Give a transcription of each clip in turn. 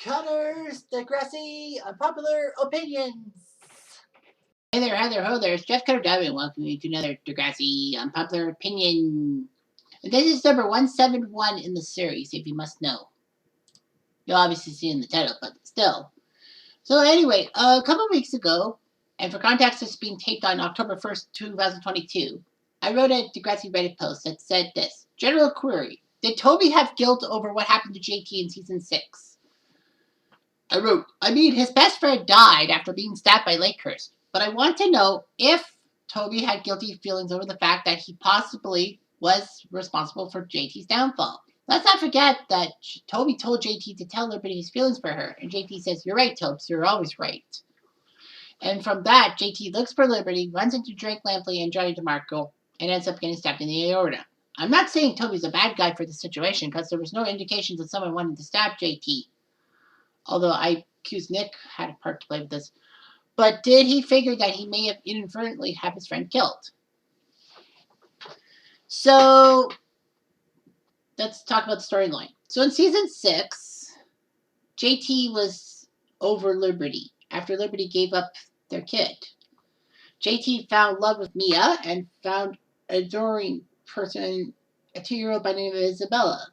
Cutters, Degrassi, Unpopular Opinions. Hey there, hi there, ho there. It's Jeff Cutter Diving. Welcome you to another Degrassi Unpopular Opinion. And this is number 171 in the series, if you must know. You'll obviously see in the title, but still. So anyway, a couple weeks ago, and for context, this is being taped on October 1st, 2022, I wrote a Degrassi Reddit post that said this. General query. Did Toby have guilt over what happened to JT in Season 6? I wrote, his best friend died after being stabbed by Lakehurst, but I want to know if Toby had guilty feelings over the fact that he possibly was responsible for JT's downfall. Let's not forget that Toby told JT to tell Liberty his feelings for her, and JT says, "You're right, Tobes, you're always right." And from that, JT looks for Liberty, runs into Drake Lampley and Johnny DeMarco, and ends up getting stabbed in the aorta. I'm not saying Toby's a bad guy for the situation, because there was no indications that someone wanted to stab JT. Although I accuse Nick had a part to play with this. But did he figure that he may have inadvertently had his friend killed? So, let's talk about the storyline. So in Season 6, JT was over Liberty after Liberty gave up their kid. JT found love with Mia and found an adoring person, a 2-year-old by the name of Isabella,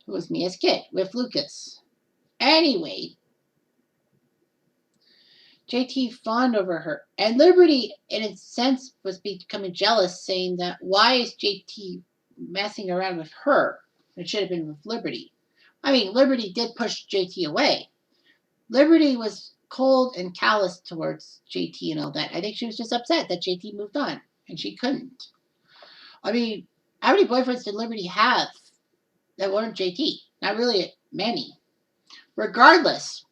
who was Mia's kid, with Lucas. Anyway, JT fawned over her. And Liberty, in a sense, was becoming jealous, saying that why is JT messing around with her? It should have been with Liberty. Liberty did push JT away. Liberty was cold and callous towards JT and all that. I think she was just upset that JT moved on, and she couldn't. How many boyfriends did Liberty have that weren't JT? Not really many. Regardless,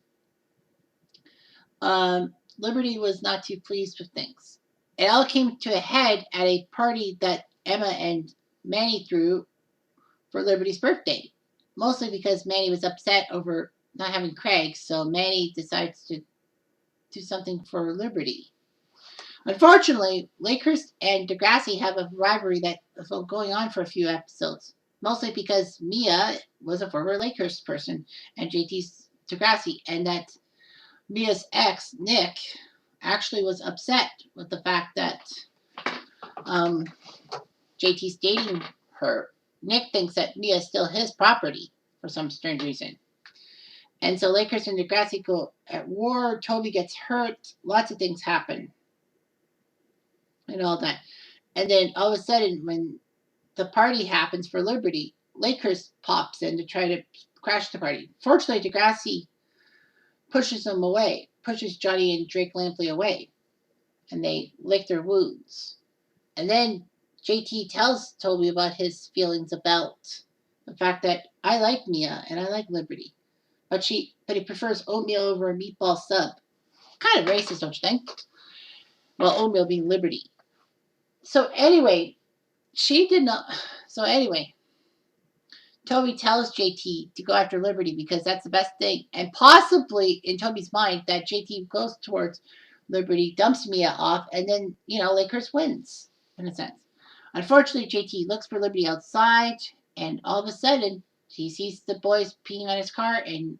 Liberty was not too pleased with things. It all came to a head at a party that Emma and Manny threw for Liberty's birthday. Mostly because Manny was upset over not having Craig, so Manny decides to do something for Liberty. Unfortunately, Lakehurst and Degrassi have a rivalry that was going on for a few episodes. Mostly because Mia was a former Lakehurst person and JT's Degrassi, and that Mia's ex, Nick, actually was upset with the fact that JT's dating her. Nick thinks that Mia is still his property for some strange reason. And so Lakers and Degrassi go at war. Toby gets hurt. Lots of things happen. And all that. And then all of a sudden, when the party happens for Liberty, Lakers pops in to try to crash the party. Fortunately, Degrassi pushes them away, pushes Johnny and Drake Lampley away, and they lick their wounds. And then JT tells Toby about his feelings about the fact that I like Mia and I like Liberty, but he prefers oatmeal over a meatball sub. Kind of racist, don't you think? Well, oatmeal being Liberty. So anyway, Toby tells JT to go after Liberty because that's the best thing. And possibly, in Toby's mind, that JT goes towards Liberty, dumps Mia off, and then, Lakers wins, in a sense. Unfortunately, JT looks for Liberty outside, and all of a sudden, he sees the boys peeing on his car and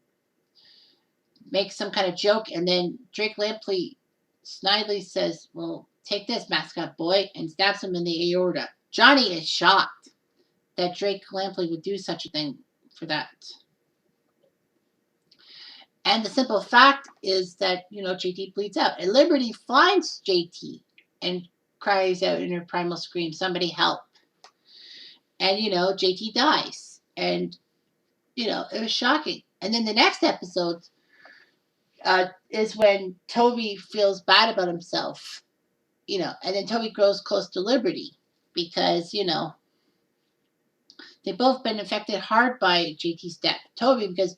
makes some kind of joke, and then Drake Lampley snidely says, "Well, take this, mascot boy," and stabs him in the aorta. Johnny is shocked that Drake Lampley would do such a thing for that. And the simple fact is that, JT bleeds out. And Liberty finds JT and cries out in her primal scream, "Somebody help." And, JT dies. And, it was shocking. And then the next episode is when Toby feels bad about himself, and then Toby grows close to Liberty because, they've both been affected hard by JT's death. Toby because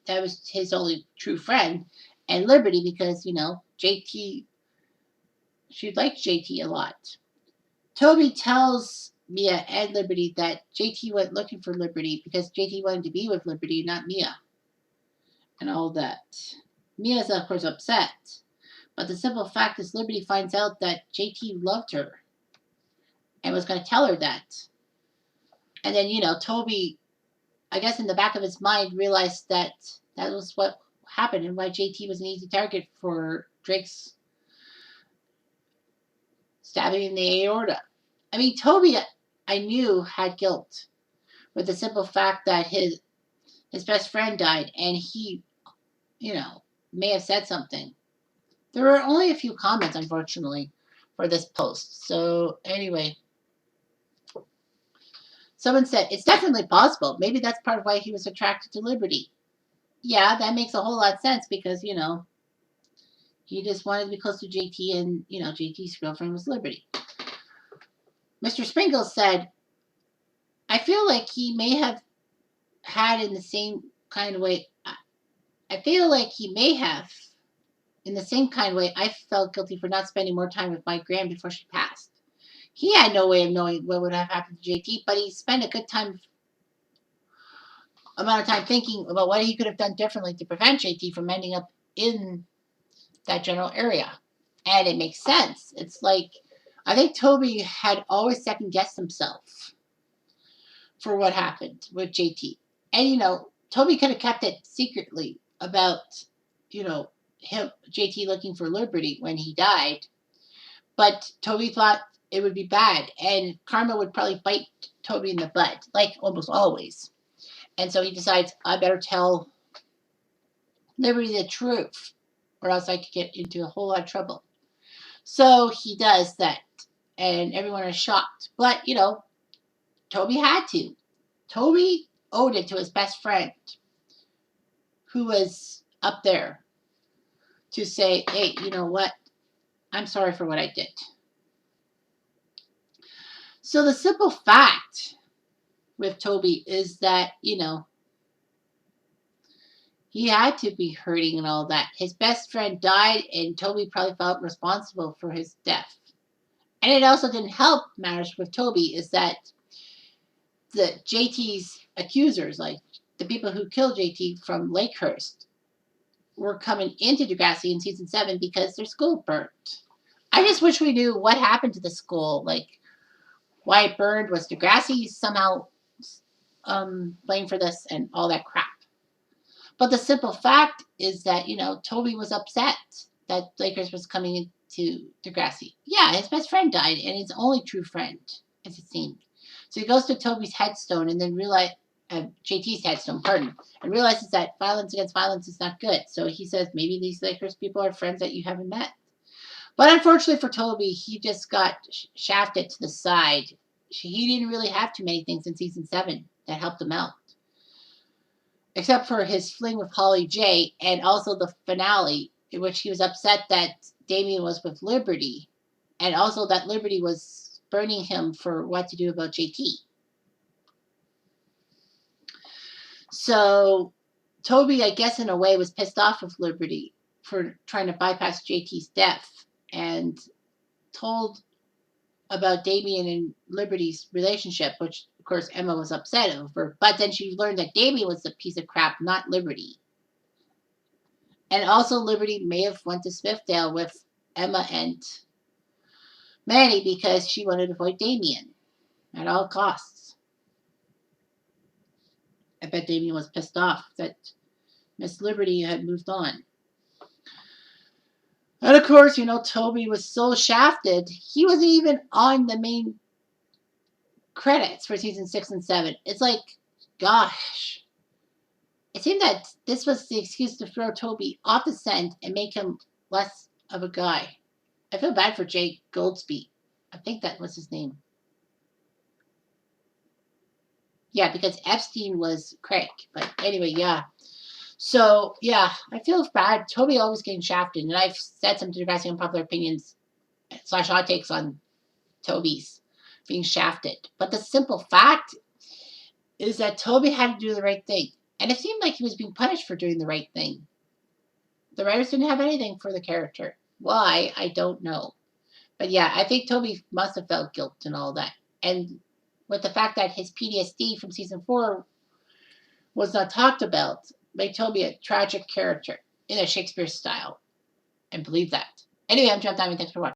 that was his only true friend, and Liberty because, JT, she liked JT a lot. Toby tells Mia and Liberty that JT went looking for Liberty because JT wanted to be with Liberty, not Mia, and all that. Mia's, of course, upset, but the simple fact is Liberty finds out that JT loved her and was going to tell her that. And then, Toby I guess in the back of his mind, realized that that was what happened and why JT was an easy target for Drake's stabbing in the aorta. I mean, Toby, I knew, had guilt with the simple fact that his best friend died, and he, may have said something. There were only a few comments, unfortunately, for this post. So anyway, someone said it's definitely possible. Maybe that's part of why he was attracted to Liberty. Yeah, that makes a whole lot of sense because he just wanted to be close to JT, and JT's girlfriend was Liberty. Mr. Sprinkles said, I feel like he may have had in the same kind of way. I feel like he may have, in the same kind of way, I felt guilty for not spending more time with my gran before she passed. He had no way of knowing what would have happened to JT, but he spent a good amount of time thinking about what he could have done differently to prevent JT from ending up in that general area. And it makes sense. It's like, I think Toby had always second guessed himself for what happened with JT. And, Toby could have kept it secretly about, JT looking for Liberty when he died. But Toby thought it would be bad, and karma would probably bite Toby in the butt, like almost always. And so he decides, I better tell Liberty the truth, or else I could get into a whole lot of trouble. So he does that, and everyone is shocked. But, Toby had to. Toby owed it to his best friend, who was up there, to say, hey, you know what? I'm sorry for what I did. So the simple fact with Toby is that, he had to be hurting and all that. His best friend died, and Toby probably felt responsible for his death. And it also didn't help matters with Toby is that the JT's accusers, like the people who killed JT from Lakehurst, were coming into Degrassi in season 7 because their school burnt. I just wish we knew what happened to the school, like why it burned. Was Degrassi somehow blamed for this and all that crap? But the simple fact is that, Toby was upset that Lakers was coming into Degrassi. Yeah, his best friend died, and his only true friend, as it seemed. So he goes to Toby's headstone and then JT's headstone, pardon, and realizes that violence against violence is not good. So he says, maybe these Lakers people are friends that you haven't met. But unfortunately for Toby, he just got shafted to the side. He didn't really have too many things in season 7 that helped him out. Except for his fling with Holly J, and also the finale, in which he was upset that Damien was with Liberty, and also that Liberty was burning him for what to do about JT. So Toby, I guess in a way, was pissed off with Liberty for trying to bypass JT's death, and told about Damien and Liberty's relationship, which of course Emma was upset over. But then she learned that Damien was a piece of crap, not Liberty. And also Liberty may have went to Smithdale with Emma and Manny because she wanted to avoid Damien at all costs. I bet Damien was pissed off that Miss Liberty had moved on. And of course, Toby was so shafted, he wasn't even on the main credits for season 6 and 7. It's like, gosh. It seemed that this was the excuse to throw Toby off the scent and make him less of a guy. I feel bad for Jake Goldsby. I think that was his name. Yeah, because Epstein was Craig. But anyway, yeah. So, yeah, I feel bad. Toby always getting shafted. And I've said some Degrassi Unpopular Opinions / hot takes on Toby's being shafted. But the simple fact is that Toby had to do the right thing. And it seemed like he was being punished for doing the right thing. The writers didn't have anything for the character. Why? I don't know. But yeah, I think Toby must have felt guilt and all that. And with the fact that his PTSD from season 4 was not talked about, made Toby a tragic character in a Shakespeare style. And believe that. Anyway, I'm Jeff Diamond. Thanks for watching.